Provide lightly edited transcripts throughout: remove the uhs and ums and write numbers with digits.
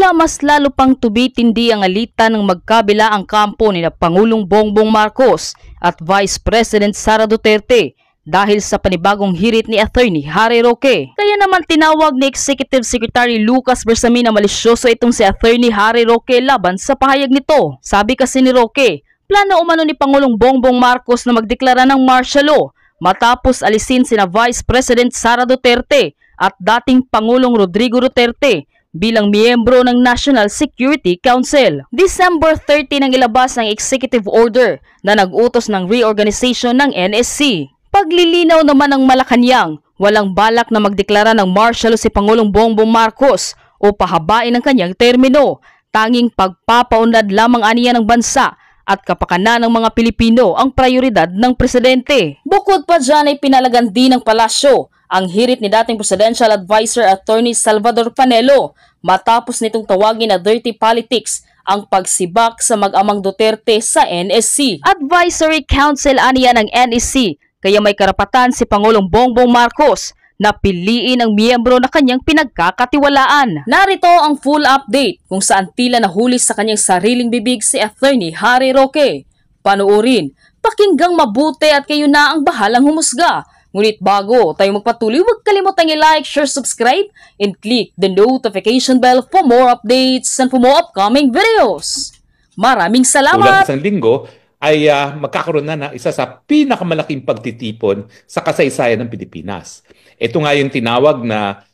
tila mas lalo pang tumitindi ang alitan ng magkabila ang kampo ni Pangulong Bongbong Marcos at Vice President Sara Duterte dahil sa panibagong hirit ni Attorney Harry Roque. Kaya naman tinawag ni Executive Secretary Lucas Bersamin na malisyoso itong si Attorney Harry Roque laban sa pahayag nito. Sabi kasi ni Roque, plano umano ni Pangulong Bongbong Marcos na magdeklara ng martial law matapos alisin sina Vice President Sara Duterte at dating Pangulong Rodrigo Duterte bilang miyembro ng National Security Council. December 30 nang ilabas ang executive order na nag-utos ng reorganization ng NSC. Paglilinaw naman ng Malacanang, walang balak na magdeklara ng martial law si Pangulong Bongbong Marcos o pahabain ang kanyang termino. Tanging pagpapaunlad lamang aniya ng bansa at kapakanan ng mga Pilipino ang prioridad ng presidente. Bukod pa dyan ay pinalagan din ng palasyo ang hirit ni dating Presidential Advisor Attorney Salvador Panelo matapos nitong tawagin na dirty politics ang pagsibak sa mag-amang Duterte sa NSC. Advisory Council aniya ng NSC kaya may karapatan si Pangulong Bongbong Marcos na piliin ang miyembro na kanyang pinagkakatiwalaan. Narito ang full update kung saan tila nahuli sa kanyang sariling bibig si Attorney Harry Roque. Panuorin, pakinggang mabuti at kayo na ang bahalang humusga. Ngunit bago tayo magpatuloy, huwag kalimutang i-like, share, subscribe, and click the notification bell for more updates and for more upcoming videos. Maraming salamat! Ulang isang linggo ay magkakaroon na isa sa pinakamalaking pagtitipon sa kasaysayan ng Pilipinas. Ito nga yung tinawag na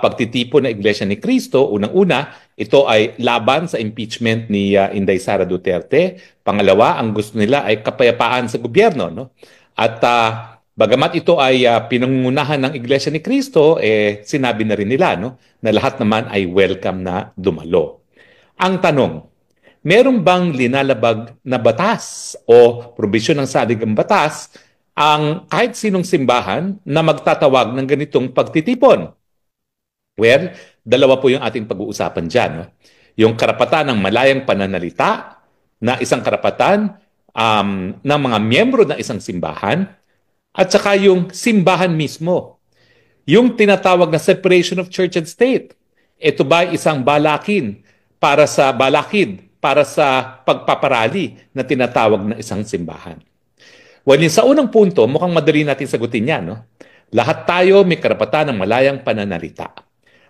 pagtitipon ng Iglesia ni Cristo. Unang-una, ito ay laban sa impeachment ni Inday Sara Duterte. Pangalawa, ang gusto nila ay kapayapaan sa gobyerno. No? At bagamat ito ay pinangungunahan ng Iglesia ni Cristo, sinabi na rin nila no, na lahat naman ay welcome na dumalo. Ang tanong, merong bang linalabag na batas o probisyon ng saligang batas ang kahit sinong simbahan na magtatawag ng ganitong pagtitipon? Well, dalawa po yung ating pag-uusapan dyan. No? Yung karapatan ng malayang pananalita na isang karapatan ng mga miyembro ng isang simbahan at saka yung simbahan mismo. Yung tinatawag na separation of church and state. Ito ba isang balakid para sa pagpaparali na tinatawag na isang simbahan? Well, sa unang punto, mukhang madali natin sagutin yan. No? Lahat tayo may karapatan ng malayang pananalita.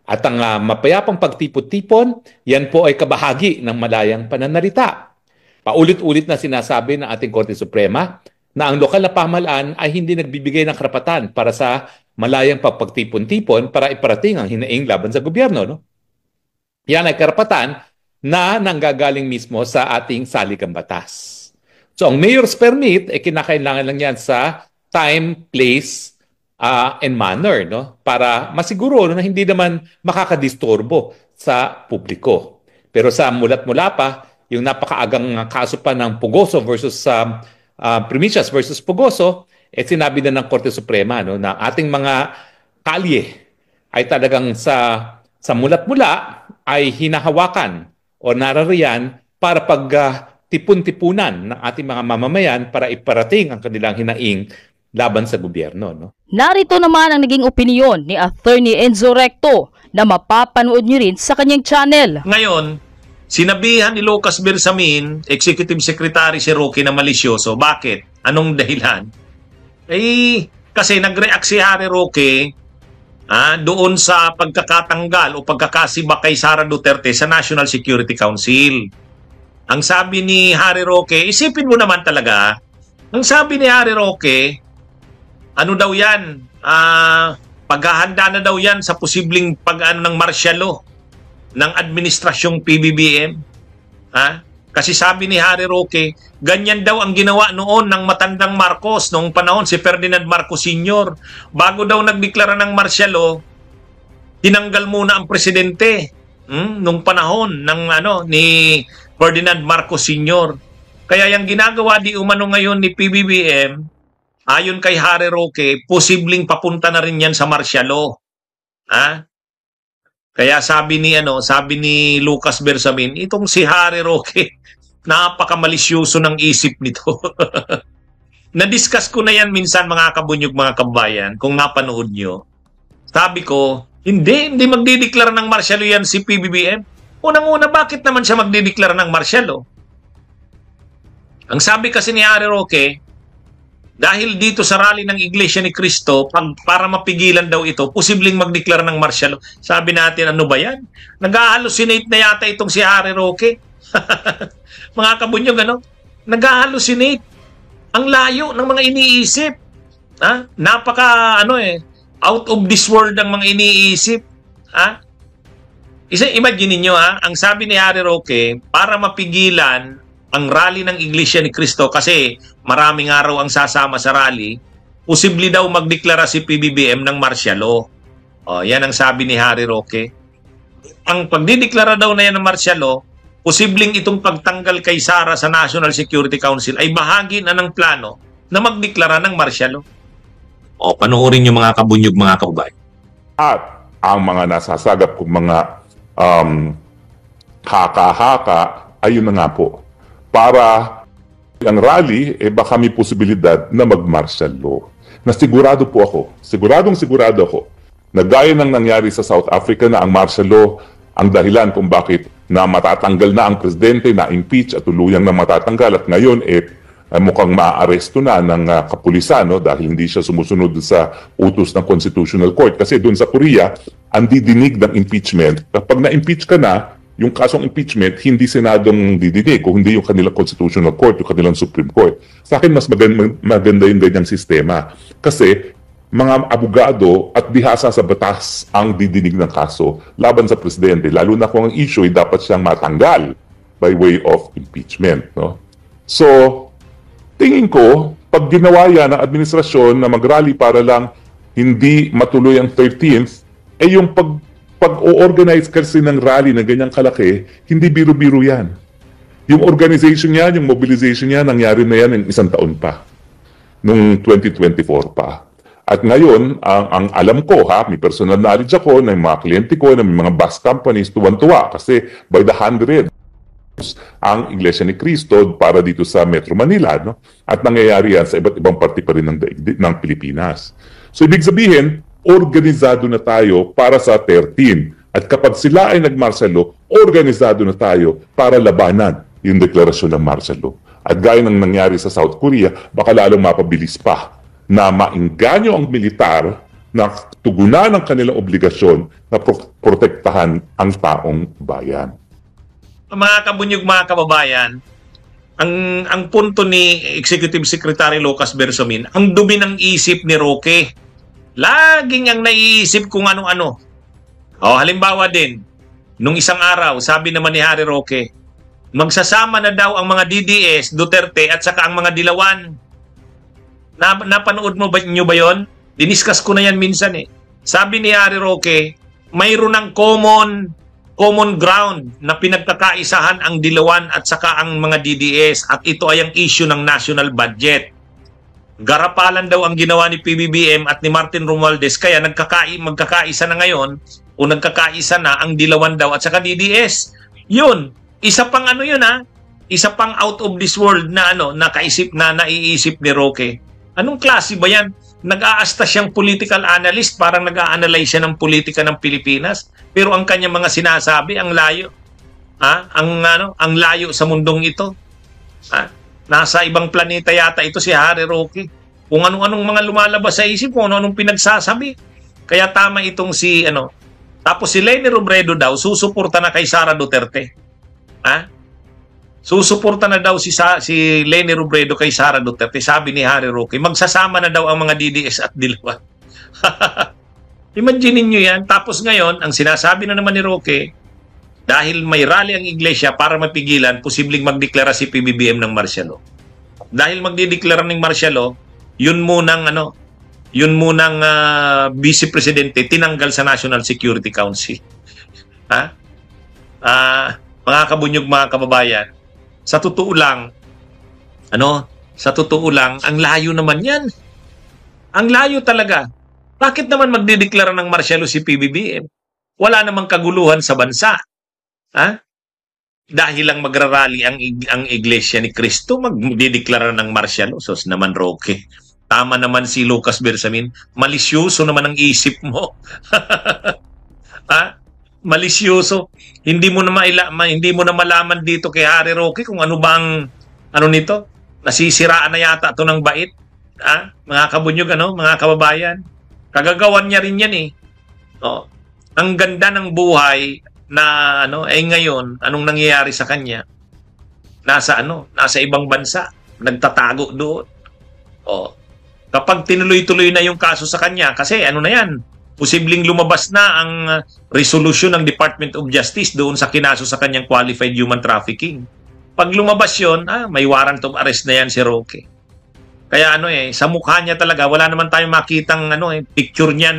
At ang mapayapang pagtipon-tipon, yan po ay kabahagi ng malayang pananalita. Paulit-ulit na sinasabi ng ating Korte Suprema na ang lokal na pamahalaan ay hindi nagbibigay ng karapatan para sa malayang pagtipon-tipon para iparating ang hinaing laban sa gobyerno. No? Yan ay karapatan na nanggagaling mismo sa ating saligang batas. So ang mayor's permit, kinakailangan lang yan sa time, place, and manner, no? Para masiguro na hindi naman makakadisturbo sa publiko. Pero sa mulat-mula pa, yung napakaagang kaso pa ng Pugoso versus Primicias versus Pugoso, sinabi na ng Korte Suprema no, na ating mga kalye ay talagang sa mulat-mula ay hinahawakan o narariyan para tipon-tipunan ng ating mga mamamayan para iparating ang kanilang hinaing laban sa gobyerno. No? Narito naman ang naging opinyon ni Attorney Enzo Recto na mapapanood nyo rin sa kanyang channel. Ngayon, sinabihan ni Lucas Bersamin, Executive Secretary si Roque na malisyoso. Bakit? Anong dahilan? Kasi nag-react si Harry Roque doon sa pagkakatanggal o pagkakasibak kay Sara Duterte sa National Security Council. Ang sabi ni Harry Roque, isipin mo naman talaga, ang sabi ni Harry Roque, ano daw yan, paghahanda na daw yan sa posibleng ng martial law ng administrasyong PBBM. Kasi sabi ni Harry Roque, ganyan daw ang ginawa noon ng matandang Marcos noong panahon si Ferdinand Marcos Sr. Bago daw nagdeklara ng martial law, tinanggal muna ang presidente nung panahon ng ni Ferdinand Marcos Sr. Kaya yung ginagawa di umano ngayon ni PBBM, ayon kay Harry Roque, posibleng papunta na rin yan sa martial law. Kaya sabi ni Lucas Bersamin, itong si Harry Roque, napakamalisyoso ng isip nito. Na-discuss ko na yan minsan mga kabunyog, mga kabayan, kung napanood nyo. Sabi ko, hindi magdideklara ng martial law yan si PBBM. Unang-una, bakit naman siya magdideklara ng martial law? Ang sabi kasi ni Harry Roque, dahil dito sa rally ng Iglesia ni Cristo, para mapigilan daw ito, posibleng magdeklara ng martial law. Sabi natin, ano ba yan? Nag-hallucinate na yata itong si Harry Roque. Mga kabunyog, ano? Nag-hallucinate. Ang layo ng mga iniisip. Ha? Napaka, out of this world ang mga iniisip. Ha? Imagine niyo, ang sabi ni Harry Roque, para mapigilan ang rally ng Iglesia ni Cristo, kasi maraming araw ang sasama sa rally, posible daw magdeklara si PBBM ng martial law. Yan ang sabi ni Harry Roque. Ang pagdideklara daw na yan ng martial law, posibleng itong pagtanggal kay Sara sa National Security Council ay bahagi na ng plano na magdeklara ng martial law. Panoorin niyo mga kabunyog, mga kababayan. At ang mga nasasagap kong mga haka-haka, ayun na nga po. Para ang rally, baka may posibilidad na mag-martial law. Na sigurado po ako, siguradong-sigurado ako, na gaya ng nangyari sa South Africa na ang martial law ang dahilan kung bakit na matatanggal na ang presidente, na impeach at tuluyang na matatanggal, at ngayon mukhang maaaresto na ng kapulisan, no, dahil hindi siya sumusunod sa utos ng Constitutional Court. Kasi doon sa Korea, ang didinig ng impeachment, kapag na-impeach ka na, yung kasong impeachment, hindi Senadong didinig, o hindi yung kanilang Constitutional Court, yung kanilang Supreme Court. Sa akin, mas maganda yung ganyang sistema. Kasi mga abogado at bihasa sa batas ang didinig ng kaso laban sa presidente, lalo na kung ang issue ay dapat siyang matanggal by way of impeachment. No? So, tingin ko, pag ginawa yan ng administrasyon na mag-rally para lang hindi matuloy ang 13th, yung pag-o-organize kasi ng rally na ganyang kalaki, hindi biro-biro yan. Yung organization niya, yung mobilization niya, nangyari na yan ng 1 taon pa. Nung 2024 pa. At ngayon, ang alam ko, may personal knowledge ako ng mga kliyente ko, ng mga bus companies, tuwan-tuwa kasi by the 100 ang Iglesia ni Cristo para dito sa Metro Manila, no? At nangyayari yan sa iba't ibang parte pa rin ng Pilipinas. So ibig sabihin, organisado na tayo para sa 13. At kapag sila ay nag-martial law, organisado na tayo para labanan yung deklarasyon ng martial law. At gaya ng nangyari sa South Korea, baka lalong mapabilis pa na maingganyo ang militar na tugunan ang kanilang obligasyon na protektahan ang taong bayan. Mga kabunyog, mga kababayan, ang punto ni Executive Secretary Lucas Bersamin, ang dumi ng isip ni Roque. Laging ang naiisip kung ano-ano. Halimbawa din, nung isang araw, sabi naman ni Harry Roque, magsasama na daw ang mga DDS, Duterte at saka ang mga Dilawan. Napanood mo ba nyo ba yun? Diniscuss ko na yan minsan eh. Sabi ni Harry Roque, mayroon ng common ground na pinagkakaisahan ang Dilawan at saka ang mga DDS, at ito ay ang issue ng national budget. Garapalan daw ang ginawa ni PBBM at ni Martin Romualdez, kaya magkakaisa na ngayon o nagkakaisa na ang Dilawan daw at saka DDS. Yun, isa pang isa pang out of this world na naiisip ni Roque. Anong klase ba yan? Nag-aasta siyang political analyst, parang nag-a-analyze siya ng politika ng Pilipinas, pero ang kanyang mga sinasabi ang layo. Ang layo sa mundong ito. Nasa ibang planeta yata ito si Harry Roque. Kung anong mga lumalabas sa isip, kung anong pinagsasabi. Kaya tama itong Tapos si Leni Robredo daw, susuporta na kay Sara Duterte. Susuporta na daw si Leni Robredo kay Sara Duterte. Sabi ni Harry Roque, magsasama na daw ang mga DDS at Dilawan. Imagine niyo yan. Tapos ngayon, ang sinasabi na naman ni Roque, dahil may rally ang Iglesia para mapigilan, posibleng magdeklara si PBBM ng martial law. Dahil magdideklara ng martial law, yun munang Vice Presidente tinanggal sa National Security Council. Mga kabunyog, mga kababayan, sa totoo lang, ang layo naman yan. Ang layo talaga. Bakit naman magdideklara ng martial law si PBBM? Wala namang kaguluhan sa bansa. Dahil lang magrarally ang Iglesia ni Cristo, magdideklara ng martial law. Sos naman, Roque. Tama naman si Lucas Bersamin. Malisyoso naman ang isip mo. Malisyoso. Hindi mo na malaman dito kay Harry Roque kung ano bang ano nito. Nasisiraan na yata ito ng bait. Mga kabunyog, mga kababayan. Kagagawan niya rin yan eh. Oh. Ang ganda ng buhay na ngayon, anong nangyayari sa kanya? Nasa ibang bansa, nagtatago doon. Oh. Kapag tinuloy-tuloy na yung kaso sa kanya, kasi na yan, posibleng lumabas na ang resolution ng Department of Justice doon sa kinaso sa kanyang qualified human trafficking. Pag lumabas yun, may warrant of arrest na yan si Roque. Kaya sa mukha niya talaga, wala naman tayong makitang picture niya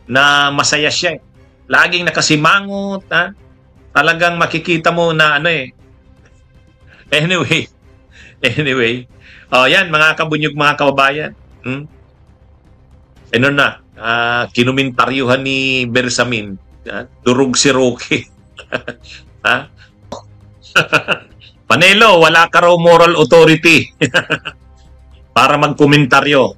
na masaya siya. Laging nakasimangot, talagang makikita mo na Anyway. Yan, mga kabunyog, mga kababayan. Kinumintaryuhan ni Bersamin. Durog si Roque. Panelo, wala ka raw moral authority para magkomentaryo.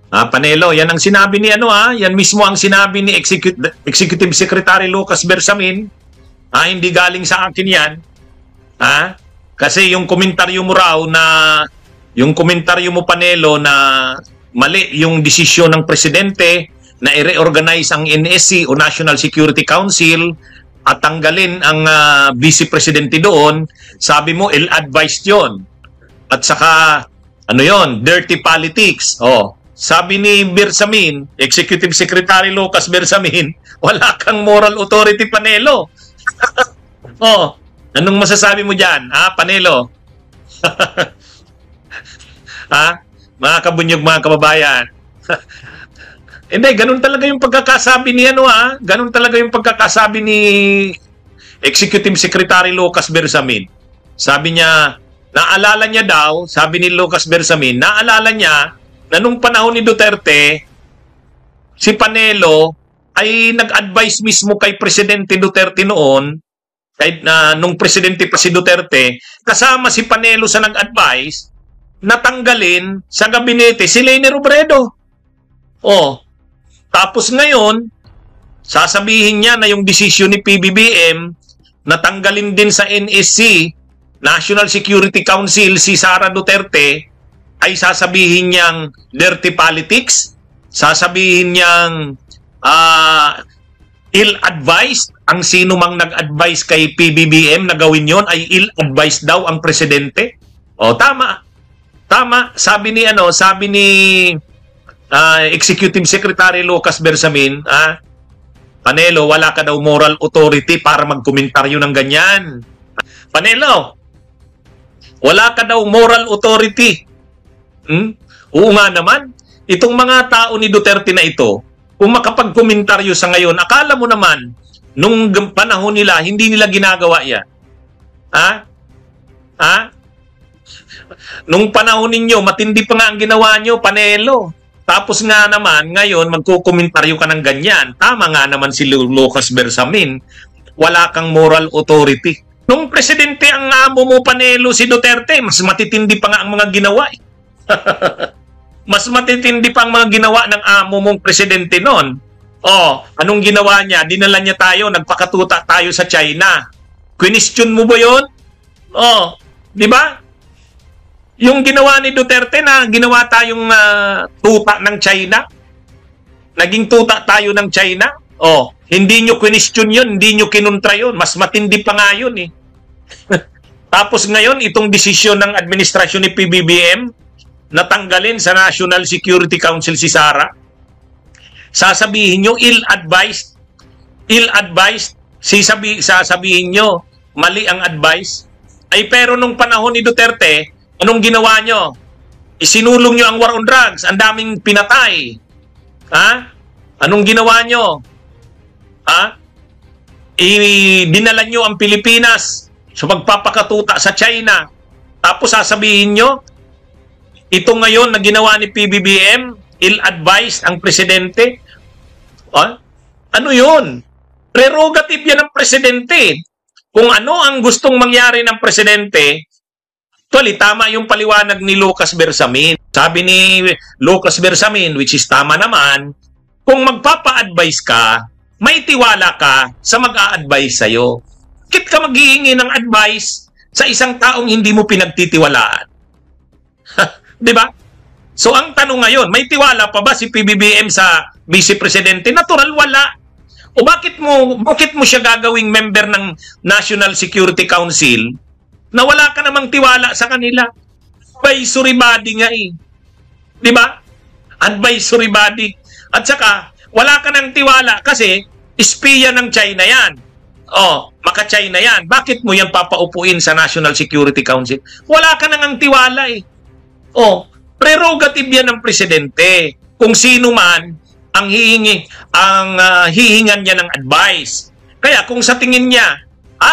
Panelo, yan ang sinabi ni yan mismo ang sinabi ni Executive Secretary Lucas Bersamin. Hindi galing sa akin yan. Kasi yung komentaryo mo raw yung komentaryo mo, Panelo, na mali yung desisyon ng presidente na i-reorganize ang NSC o National Security Council at tanggalin ang vice presidente doon, sabi mo ill-advised yon. At saka dirty politics. Sabi ni Bersamin, Executive Secretary Lucas Bersamin, wala kang moral authority, Panelo. Anong masasabi mo dyan, Panelo? Mga kabunyog, mga kababayan. Hindi, ganun talaga yung pagkakasabi ni ganun talaga yung pagkakasabi ni Executive Secretary Lucas Bersamin. Sabi niya, naalala niya daw, sabi ni Lucas Bersamin, naalala niya na nung panahon ni Duterte, si Panelo ay nag-advise mismo kay Presidente Duterte noon, kahit nung presidente pa si Duterte, kasama si Panelo sa nag-advise, natanggalin sa gabinete si Leni Robredo. Tapos ngayon, sasabihin niya na yung desisyon ni PBBM natanggalin din sa NSC, National Security Council, si Sara Duterte, ay sasabihin niyang dirty politics, sasabihin niyang ill-advised. Ang sino mang nag-advise kay PBBM na gawin yon ay ill-advised daw ang presidente. Tama. Tama, sabi ni Executive Secretary Lucas Bersamin, Panelo, wala ka daw moral authority para magkomentaryo ng ganyan. Panelo, wala ka daw moral authority. Oo nga naman, itong mga tao ni Duterte na ito, kung makapagkomentaryo sa ngayon, akala mo naman, nung panahon nila, hindi nila ginagawa yan. Nung panahon ninyo, matindi pa nga ang ginawa nyo, Panelo. Tapos nga naman, ngayon, magkukomentaryo ka ng ganyan. Tama nga naman si Lucas Bersamin, wala kang moral authority. Nung presidente ang amo mo, Panelo, si Duterte, mas matitindi pa nga ang mga ginawa. Mas matitindi pa ang mga ginawa ng amo mong presidente noon. Anong ginawa niya? Dinala niya tayo, nagpakatuta tayo sa China. Question mo ba yun? Di ba? Yung ginawa ni Duterte na ginawa tayong tuta ng China. Naging tuta tayo ng China. Hindi nyo question yun, hindi nyo kinuntra yun. Mas matindi pa nga yun eh. Tapos ngayon, itong desisyon ng administrasyon ni PBBM, natanggalin sa National Security Council si Sara. Sasabihin nyo, ill-advised. Ill-advised. Sasabihin nyo, mali ang advice. Pero nung panahon ni Duterte, anong ginawa nyo? Isinulong nyo ang war on drugs. Ang daming pinatay. Anong ginawa nyo? Dinala nyo ang Pilipinas sa pagpapakatuta sa China. Tapos sasabihin nyo, ito ngayon na ginawa ni PBBM, ill-advised ang presidente. Ano yun? Prerogative yan ng presidente. Kung ano ang gustong mangyari ng presidente, actually, tama yung paliwanag ni Lucas Bersamin. Sabi ni Lucas Bersamin, which is tama naman, kung magpapa-advise ka, may tiwala ka sa mag-a-advise sa'yo. Bakit ka maghihingi ng advice sa isang taong hindi mo pinagtitiwalaan? Di ba? So ang tanong ngayon, may tiwala pa ba si PBBM sa Vice Presidente? Natural, wala. O bakit mo siya gagawing member ng National Security Council na wala ka namang tiwala sa kanila? Advisory body nga eh. Di ba? Advisory body. At saka, wala ka ng tiwala kasi espiya ng China yan. Oh, maka-China yan. Bakit mo yan papaupuin sa National Security Council? Wala ka nang tiwala eh. Oh, prerogative yan ng presidente. Kung sino man ang hihingan niya ng advice. Kaya kung sa tingin niya,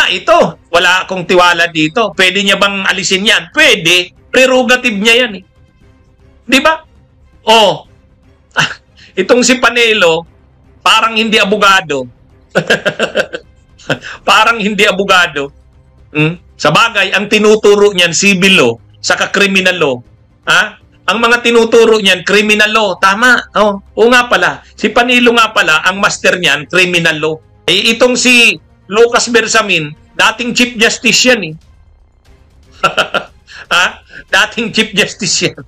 ito, wala akong tiwala dito. Pwede niya bang alisin yan? Pwede. Prerogative niya yan eh. Di ba? Oh, itong si Panelo, parang hindi abogado. Parang hindi abogado. Sa bagay, ang tinuturo niyan, civil law, saka criminal law. Ang mga tinuturo niyan, criminal law. Tama. Oo nga pala. Si Panelo nga pala, ang master niyan, criminal law. Itong si Lucas Bersamin, dating Chief Justice yan eh. Dating Chief Justice yan.